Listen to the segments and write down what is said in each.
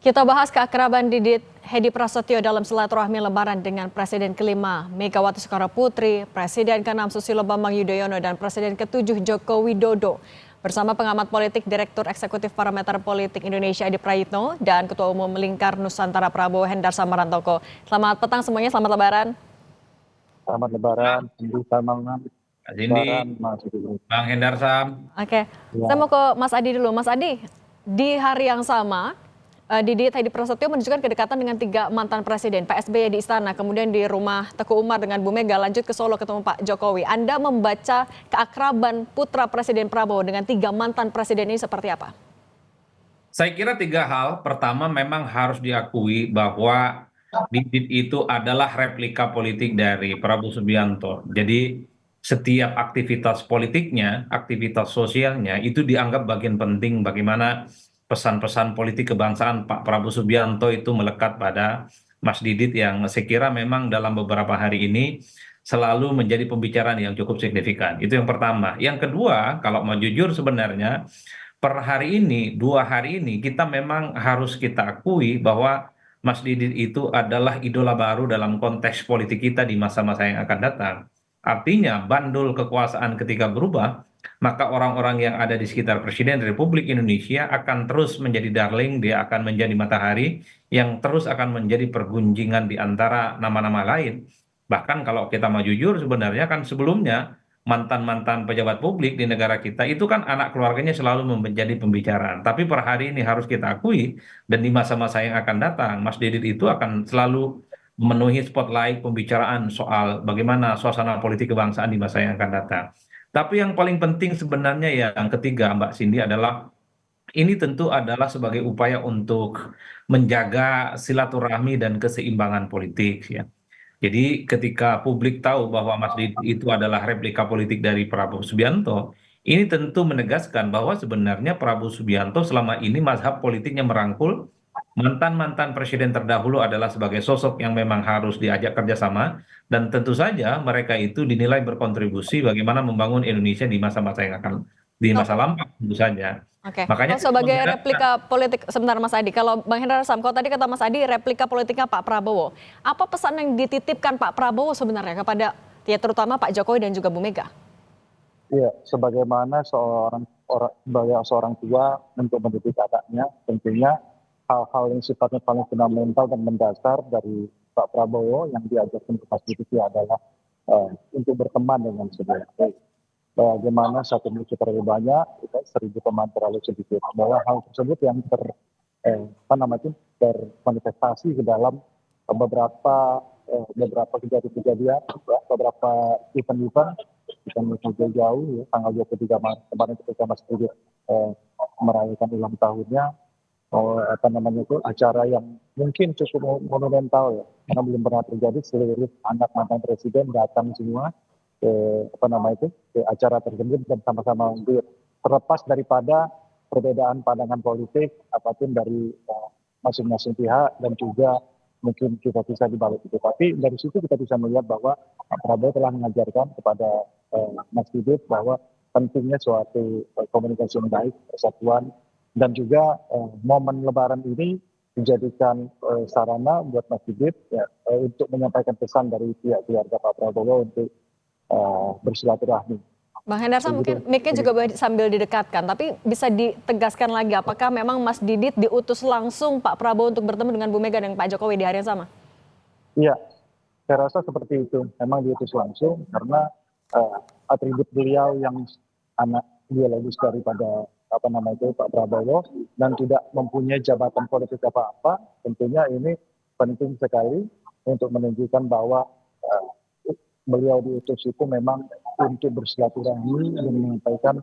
Kita bahas keakraban Didit Hedi Prasetyo dalam silaturahmi lebaran dengan Presiden kelima Megawati Soekarno Putri, Presiden ke-6 Susilo Bambang Yudhoyono, dan Presiden ke-7 Joko Widodo. Bersama pengamat politik, Direktur Eksekutif Parameter Politik Indonesia Edi Prayitno, dan Ketua Umum Lingkar Nusantara Prabowo Hendarsa Marantoko. Selamat petang semuanya, selamat lebaran. Selamat Lebaran, selamat malam. Kak Cindy, Lebaran, Mas Ibu. Bang Hendarsam. Oke, Ya. saya mau ke Mas Adi dulu. Mas Adi, di hari yang sama, Didit Hedi Prasetyo menunjukkan kedekatan dengan 3 mantan presiden, Pak SBY di Istana, kemudian di rumah Teguh Umar dengan Bu Mega, lanjut ke Solo ketemu Pak Jokowi. Anda membaca keakraban putra Presiden Prabowo dengan 3 mantan presiden ini seperti apa? Saya kira 3 hal. Pertama, memang harus diakui bahwa Didit itu adalah replika politik dari Prabowo Subianto. Jadi setiap aktivitas politiknya, aktivitas sosialnya itu dianggap bagian penting bagaimana pesan-pesan politik kebangsaan Pak Prabowo Subianto itu melekat pada Mas Didit yang saya kira memang dalam beberapa hari ini selalu menjadi pembicaraan yang cukup signifikan. Itu yang pertama. Yang kedua, kalau mau jujur sebenarnya per hari ini, 2 hari ini kita memang harus kita akui bahwa Mas Didit itu adalah idola baru dalam konteks politik kita di masa-masa yang akan datang. Artinya bandul kekuasaan ketika berubah, maka orang-orang yang ada di sekitar Presiden Republik Indonesia akan terus menjadi darling, dia akan menjadi matahari yang terus akan menjadi pergunjingan di antara nama-nama lain. Bahkan kalau kita mau jujur sebenarnya kan sebelumnya mantan-mantan pejabat publik di negara kita itu kan anak keluarganya selalu menjadi pembicaraan. Tapi per hari ini harus kita akui dan di masa-masa yang akan datang, Mas Didit itu akan selalu memenuhi spotlight pembicaraan soal bagaimana suasana politik kebangsaan di masa yang akan datang. Tapi yang paling penting sebenarnya yang ketiga, Mbak Cindy, adalah ini tentu adalah sebagai upaya untuk menjaga silaturahmi dan keseimbangan politik ya. Jadi ketika publik tahu bahwa Mas Didi itu adalah replika politik dari Prabowo Subianto, ini tentu menegaskan bahwa sebenarnya Prabowo Subianto selama ini mazhab politiknya merangkul mantan-mantan presiden terdahulu adalah sebagai sosok yang memang harus diajak kerjasama dan tentu saja mereka itu dinilai berkontribusi bagaimana membangun Indonesia di masa-masa yang akan di masa lampau tentu saja. Oke, Makanya kalau sebagai saya replika politik, sebentar Mas Adi, kalau Bang Hendra Samko tadi kata Mas Adi replika politiknya Pak Prabowo, apa pesan yang dititipkan Pak Prabowo sebenarnya kepada ya terutama Pak Jokowi dan juga Bu Mega? Iya, sebagaimana sebagai seorang tua untuk mendidik anaknya, tentunya hal-hal yang sifatnya paling fundamental dan mendasar dari Pak Prabowo yang diajarkan ke Mas Didi adalah untuk berteman dengan semua. Bagaimana satu musuh terlalu banyak, 1.000 teman terlalu sedikit. Bahwa hal tersebut yang termanifestasi ke dalam beberapa kejadian-kejadian, beberapa event-event jauh-jauh, ya, tanggal 23 Maret kemarin ketika Mas Didi merayakan ulang tahunnya, acara yang mungkin cukup monumental ya, karena belum pernah terjadi, seluruh anak mantan presiden datang semua ke acara tersebut dan sama-sama hadir, terlepas daripada perbedaan pandangan politik apapun dari masing-masing pihak dan juga mungkin kita bisa dibalik itu. Tapi dari situ kita bisa melihat bahwa Pak Prabowo telah mengajarkan kepada Mas Didit bahwa pentingnya suatu komunikasi yang baik, persatuan, dan juga momen Lebaran ini dijadikan sarana buat Mas Didit ya, untuk menyampaikan pesan dari pihak keluarga Pak Prabowo untuk bersilaturahmi. Bang Hendarsa mungkin mic-nya juga boleh sambil didekatkan, tapi bisa ditegaskan lagi apakah memang Mas Didit diutus langsung Pak Prabowo untuk bertemu dengan Bu Mega dan Pak Jokowi di hari yang sama? Iya, saya rasa seperti itu. Memang diutus langsung karena atribut beliau yang anak biologis daripada Pak Prabowo dan tidak mempunyai jabatan politik apa-apa, tentunya ini penting sekali untuk menunjukkan bahwa beliau diutus itu memang untuk bersilaturahmi dan menyampaikan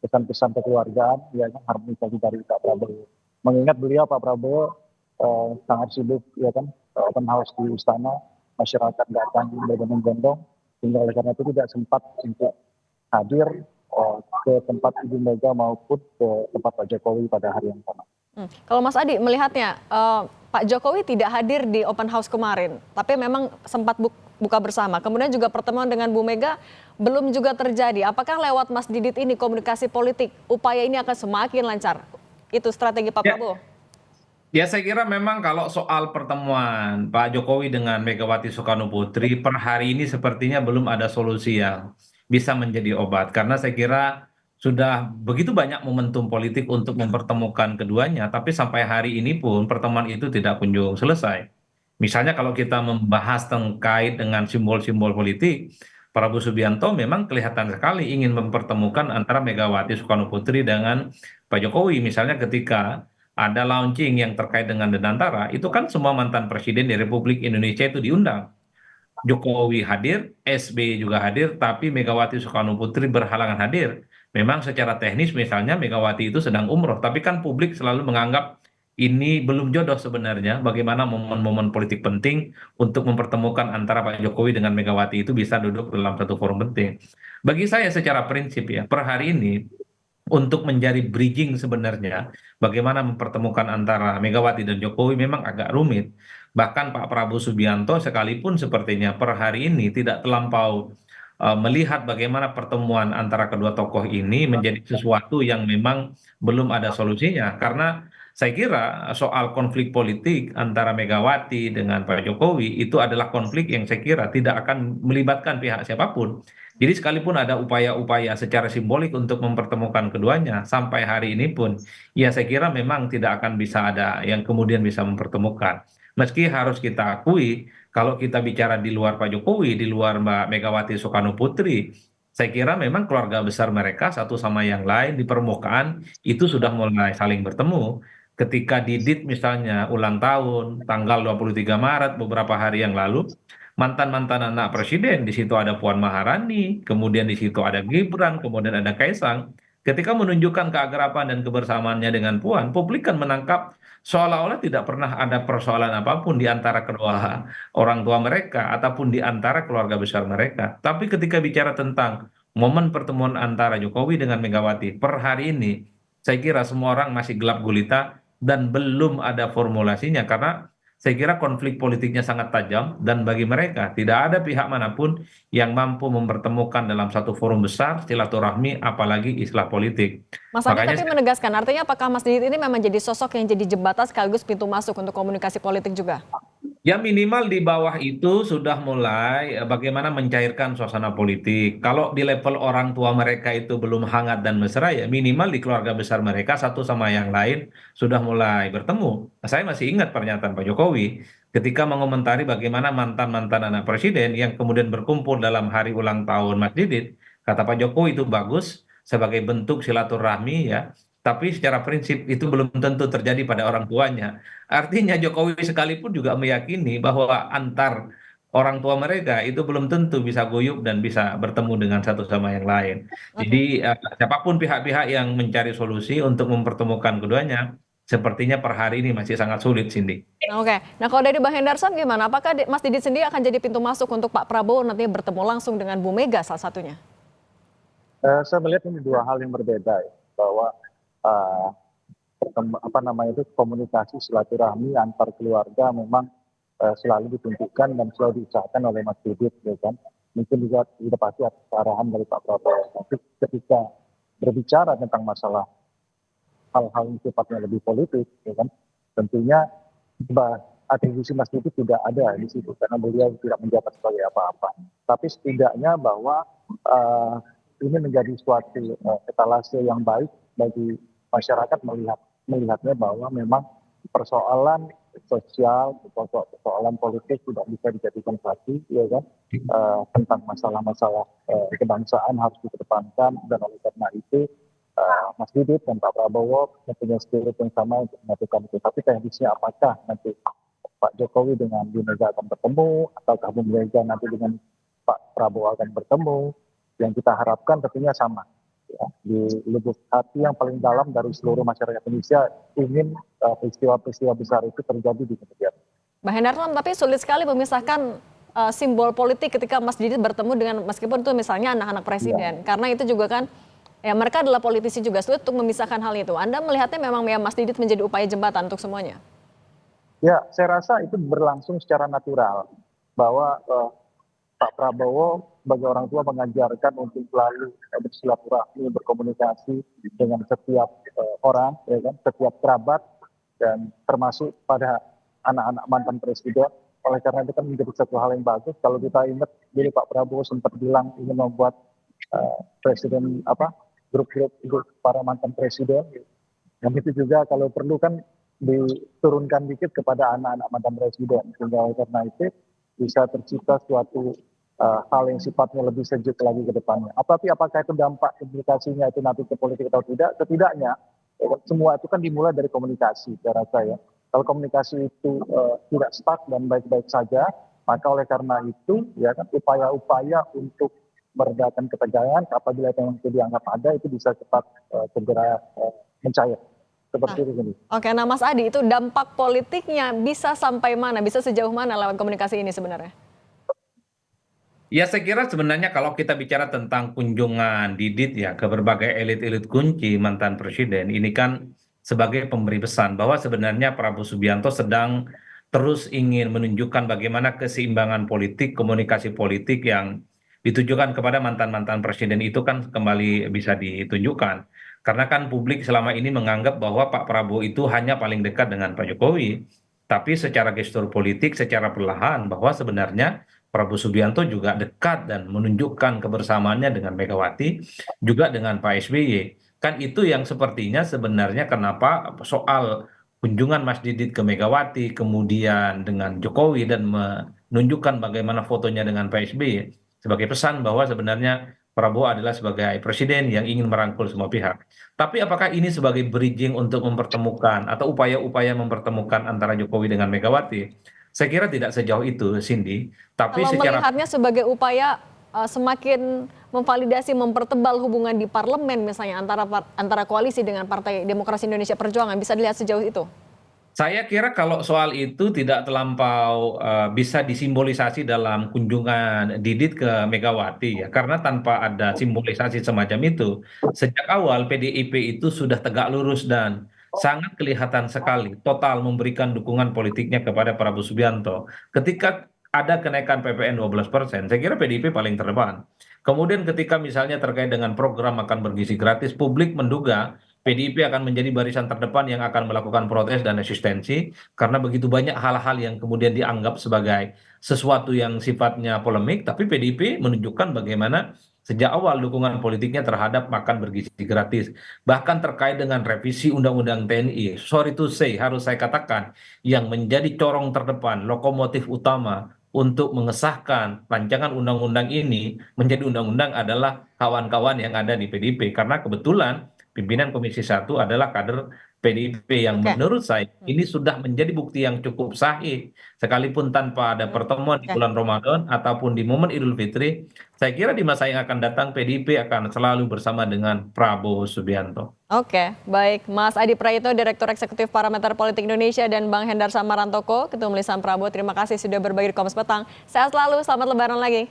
pesan-pesan kekeluargaan yang harmonisasi dari Pak Prabowo. Mengingat beliau Pak Prabowo sangat sibuk ya kan, open house di istana, masyarakat datang berbondong-bondong, sehingga oleh karena itu tidak sempat untuk hadir ke tempat Ibu Mega maupun ke tempat Pak Jokowi pada hari yang sama. Kalau Mas Adi melihatnya, Pak Jokowi tidak hadir di open house kemarin, tapi memang sempat buka bersama. Kemudian juga pertemuan dengan Bu Mega belum juga terjadi. Apakah lewat Mas Didit ini komunikasi politik, upaya ini akan semakin lancar? itu strategi Pak Ya, Prabowo? ya saya kira memang kalau soal pertemuan Pak Jokowi dengan Megawati Soekarno Putri per hari ini sepertinya belum ada solusi yang bisa menjadi obat. Karena saya kira sudah begitu banyak momentum politik untuk mempertemukan keduanya, tapi sampai hari ini pun pertemuan itu tidak kunjung selesai. Misalnya kalau kita membahas terkait dengan simbol-simbol politik, Prabowo Subianto memang kelihatan sekali ingin mempertemukan antara Megawati Soekarno Putri dengan Pak Jokowi. Misalnya ketika ada launching yang terkait dengan Dedantara, itu kan semua mantan presiden di Republik Indonesia itu diundang. Jokowi hadir, SBY juga hadir, tapi Megawati Soekarno Putri berhalangan hadir. Memang secara teknis misalnya Megawati itu sedang umroh, tapi kan publik selalu menganggap ini belum jodoh sebenarnya. Bagaimana momen-momen politik penting untuk mempertemukan antara Pak Jokowi dengan Megawati itu bisa duduk dalam satu forum penting. Bagi saya secara prinsip ya, per hari ini untuk menjadi bridging sebenarnya bagaimana mempertemukan antara Megawati dan Jokowi memang agak rumit. Bahkan Pak Prabowo Subianto sekalipun sepertinya per hari ini tidak terlampau melihat bagaimana pertemuan antara kedua tokoh ini menjadi sesuatu yang memang belum ada solusinya. Karena saya kira soal konflik politik antara Megawati dengan Pak Jokowi itu adalah konflik yang saya kira tidak akan melibatkan pihak siapapun. Jadi sekalipun ada upaya-upaya secara simbolik untuk mempertemukan keduanya, sampai hari ini pun, ya saya kira memang tidak akan bisa ada yang kemudian bisa mempertemukan. Meski harus kita akui, kalau kita bicara di luar Pak Jokowi, di luar Mbak Megawati Soekarno Putri, saya kira memang keluarga besar mereka satu sama yang lain di permukaan itu sudah mulai saling bertemu. Ketika Didit misalnya ulang tahun tanggal 23 Maret beberapa hari yang lalu, mantan-mantan anak presiden, di situ ada Puan Maharani, kemudian di situ ada Gibran, kemudian ada Kaisang. Ketika menunjukkan keakraban dan kebersamaannya dengan Puan, publik kan menangkap seolah-olah tidak pernah ada persoalan apapun di antara kedua orang tua mereka ataupun di antara keluarga besar mereka. Tapi ketika bicara tentang momen pertemuan antara Jokowi dengan Megawati per hari ini, saya kira semua orang masih gelap gulita dan belum ada formulasinya karena saya kira konflik politiknya sangat tajam dan bagi mereka tidak ada pihak manapun yang mampu mempertemukan dalam satu forum besar silaturahmi apalagi istilah politik. Mas Adi Makanya tapi menegaskan, artinya apakah Mas Didit ini memang jadi sosok yang jadi jembatan sekaligus pintu masuk untuk komunikasi politik juga? ya minimal di bawah itu sudah mulai bagaimana mencairkan suasana politik. Kalau di level orang tua mereka itu belum hangat dan mesra ya minimal di keluarga besar mereka satu sama yang lain sudah mulai bertemu. Nah, saya masih ingat pernyataan Pak Jokowi ketika mengomentari bagaimana mantan-mantan anak presiden yang kemudian berkumpul dalam hari ulang tahun Mas Didit. Kata Pak Jokowi itu bagus sebagai bentuk silaturahmi ya. Tapi secara prinsip itu belum tentu terjadi pada orang tuanya. Artinya Jokowi sekalipun juga meyakini bahwa antar orang tua mereka itu belum tentu bisa guyup dan bisa bertemu dengan satu sama yang lain. Oke. Jadi siapapun pihak-pihak yang mencari solusi untuk mempertemukan keduanya, sepertinya per hari ini masih sangat sulit, Cindy. Oke, nah kalau dari Bang Hendarson gimana? Apakah Mas Didit sendiri akan jadi pintu masuk untuk Pak Prabowo nantinya bertemu langsung dengan Bu Mega salah satunya? Saya melihat ini dua hal yang berbeda ya, bahwa eh, apa namanya itu komunikasi silaturahmi antar keluarga memang selalu ditunjukkan dan selalu diusahakan oleh Mas Didit, ya kan. Mungkin juga tidak pasti atas arahan dari Pak Prabowo. Tapi ketika berbicara tentang masalah hal-hal yang sifatnya lebih politik, ya kan, tentunya atribusi Mas Didit tidak ada di situ karena beliau tidak menjabat sebagai apa-apa. Tapi setidaknya bahwa eh, ini menjadi suatu etalase yang baik bagi masyarakat melihatnya bahwa memang persoalan sosial, persoalan politik tidak bisa dijadikan satu, ya kan, tentang masalah-masalah kebangsaan harus dikedepankan dan oleh karena itu Mas Didit dan Pak Prabowo mempunyai spirit yang sama untuk melakukan itu. Tapi teknisnya apakah nanti Pak Jokowi dengan Bu Mega akan bertemu, ataukah Bu Mega nanti dengan Pak Prabowo akan bertemu, yang kita harapkan tentunya sama. Ya, di lubuk hati yang paling dalam dari seluruh masyarakat Indonesia ingin peristiwa-peristiwa besar itu terjadi di kemudian. Bang Hendarson, tapi sulit sekali memisahkan simbol politik ketika Mas Didit bertemu dengan meskipun itu misalnya anak-anak presiden. Ya. Karena itu juga kan ya mereka adalah politisi juga, sulit untuk memisahkan hal itu. Anda melihatnya memang ya Mas Didit menjadi upaya jembatan untuk semuanya? Ya, saya rasa itu berlangsung secara natural bahwa Pak Prabowo sebagai orang tua mengajarkan untuk selalu bersilaturahmi, berkomunikasi dengan setiap orang, ya kan, setiap kerabat, dan termasuk pada anak-anak mantan presiden. Oleh karena itu kan menjadi satu hal yang bagus. Kalau kita ingat, dulu Pak Prabowo sempat bilang ingin membuat presiden grup-grup para mantan presiden. Dan itu juga kalau perlu kan diturunkan dikit kepada anak-anak mantan presiden. Sehingga oleh karena itu bisa tercipta suatu hal yang sifatnya lebih sejuk lagi ke depannya. Tapi apakah itu dampak implikasinya itu nanti ke politik atau tidak? Setidaknya semua itu kan dimulai dari komunikasi, saya rasa ya. Kalau komunikasi itu tidak stuck dan baik-baik saja, maka oleh karena itu ya kan upaya-upaya untuk meredakan ketegangan apabila memang itu dianggap ada itu bisa cepat segera mencair. Seperti itu. Oke, nah Mas Adi, itu dampak politiknya bisa sampai mana, bisa sejauh mana lewat komunikasi ini sebenarnya? Ya saya kira sebenarnya kalau kita bicara tentang kunjungan Didit ya ke berbagai elit-elit kunci mantan presiden, ini kan sebagai pemberi pesan bahwa sebenarnya Prabowo Subianto sedang terus ingin menunjukkan bagaimana keseimbangan politik, komunikasi politik yang ditujukan kepada mantan-mantan presiden itu kan kembali bisa ditunjukkan. Karena kan publik selama ini menganggap bahwa Pak Prabowo itu hanya paling dekat dengan Pak Jokowi. Tapi secara gestur politik, secara perlahan bahwa sebenarnya Prabowo Subianto juga dekat dan menunjukkan kebersamaannya dengan Megawati, juga dengan Pak SBY. Kan itu yang sepertinya sebenarnya kenapa soal kunjungan Mas Didit ke Megawati, kemudian dengan Jokowi dan menunjukkan bagaimana fotonya dengan Pak SBY sebagai pesan bahwa sebenarnya Prabowo adalah sebagai presiden yang ingin merangkul semua pihak. Tapi apakah ini sebagai bridging untuk mempertemukan atau upaya-upaya mempertemukan antara Jokowi dengan Megawati? Saya kira tidak sejauh itu, Cindy. Tapi Kalau secara melihatnya sebagai upaya semakin memvalidasi, mempertebal hubungan di parlemen misalnya antara koalisi dengan Partai Demokrasi Indonesia Perjuangan, bisa dilihat sejauh itu? saya kira kalau soal itu tidak terlampau bisa disimbolisasi dalam kunjungan Didit ke Megawati ya, karena tanpa ada simbolisasi semacam itu, sejak awal PDIP itu sudah tegak lurus dan sangat kelihatan sekali total memberikan dukungan politiknya kepada Prabowo Subianto. Ketika ada kenaikan PPN 12%, saya kira PDIP paling terdepan. Kemudian ketika misalnya terkait dengan program makan bergizi gratis, publik menduga PDIP akan menjadi barisan terdepan yang akan melakukan protes dan resistensi karena begitu banyak hal-hal yang kemudian dianggap sebagai sesuatu yang sifatnya polemik, tapi PDIP menunjukkan bagaimana sejak awal dukungan politiknya terhadap makan bergizi gratis. Bahkan terkait dengan revisi Undang-Undang TNI, sorry to say, harus saya katakan, yang menjadi corong terdepan, lokomotif utama untuk mengesahkan rancangan undang-undang ini menjadi undang-undang adalah kawan-kawan yang ada di PDIP. Karena kebetulan pimpinan Komisi 1 adalah kader PDIP yang Oke. menurut saya ini sudah menjadi bukti yang cukup sahih. Sekalipun tanpa ada pertemuan di Oke. bulan Ramadan ataupun di momen Idul Fitri, saya kira di masa yang akan datang PDIP akan selalu bersama dengan Prabowo Subianto. Oke, baik. Mas Adi Prayitno, Direktur Eksekutif Parameter Politik Indonesia, dan Bang Hendar Samarantoko, Ketua Lisan Prabowo, terima kasih sudah berbagi di Kompas Petang. Sehat selalu, selamat lebaran lagi.